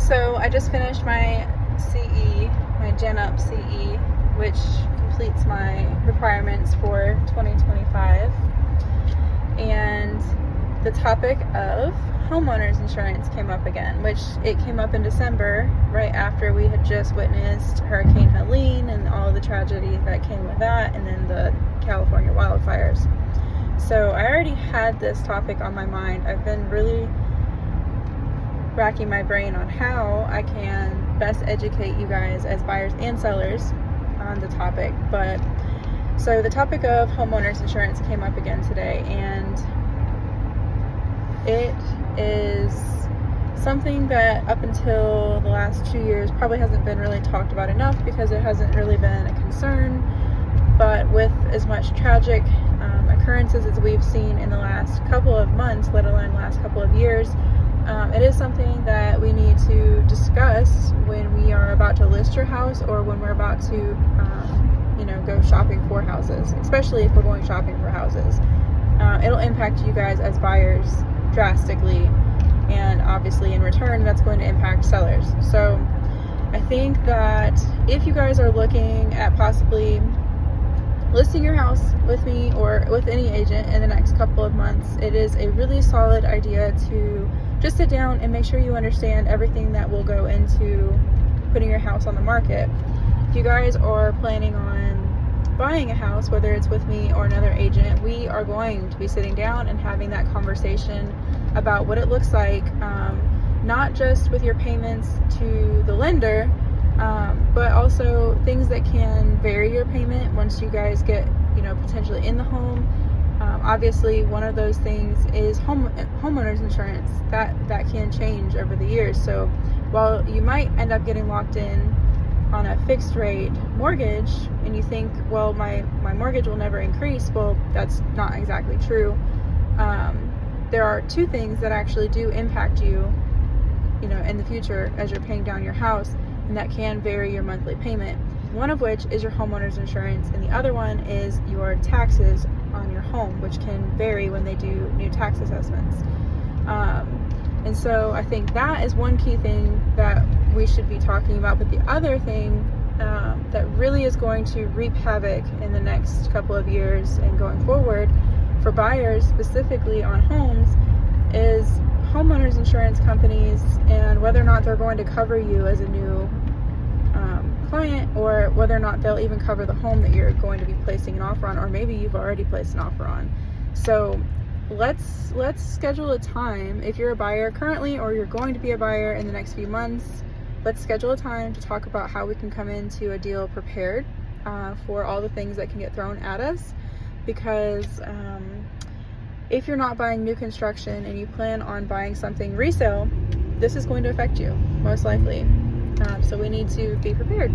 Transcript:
So I just finished my CE, my Gen Up CE, which completes my requirements for 2025. And the topic of homeowners insurance came up again, which it came up in December, right after we had just witnessed Hurricane Helene and all of the tragedy that came with that, and then the California wildfires. So I already had this topic on my mind. I've been really racking my brain on how I can best educate you guys as buyers and sellers on the topic. But so the topic of homeowners insurance came up again today, and it is something that up until the last 2 years probably hasn't been really talked about enough because it hasn't really been a concern. But with as much tragic occurrences as we've seen in the last couple of months, let alone last couple of years, it is something that we need to discuss when we are about to list your house or when we're about to, go shopping for houses, especially if we're going shopping for houses. It'll impact you guys as buyers drastically, and obviously in return, that's going to impact sellers. So I think that if you guys are looking at possibly listing your house with me or with any agent in the next couple of months, it is a really solid idea to just sit down and make sure you understand everything that will go into putting your house on the market. If you guys are planning on buying a house, whether it's with me or another agent, we are going to be sitting down and having that conversation about what it looks like, not just with your payments to the lender, but also things that can vary your payment once you guys get, potentially in the home. Obviously, one of those things is homeowners insurance. That can change over the years. So while you might end up getting locked in on a fixed rate mortgage and you think, well, my mortgage will never increase, well, that's not exactly true. There are two things that actually do impact you, in the future as you're paying down your house, and that can vary your monthly payment. One of which is your homeowner's insurance, and the other one is your taxes on your home, which can vary when they do new tax assessments. And so I think that is one key thing that we should be talking about. But the other thing that really is going to reap havoc in the next couple of years and going forward for buyers, specifically on homes, is homeowners insurance companies and whether or not they're going to cover you as a new client, or whether or not they'll even cover the home that you're going to be placing an offer on, or maybe you've already placed an offer on. So let's schedule a time. If you're a buyer currently or you're going to be a buyer in the next few months, let's schedule a time to talk about how we can come into a deal prepared for all the things that can get thrown at us. Because if you're not buying new construction and you plan on buying something resale, this is going to affect you most likely. So we need to be prepared.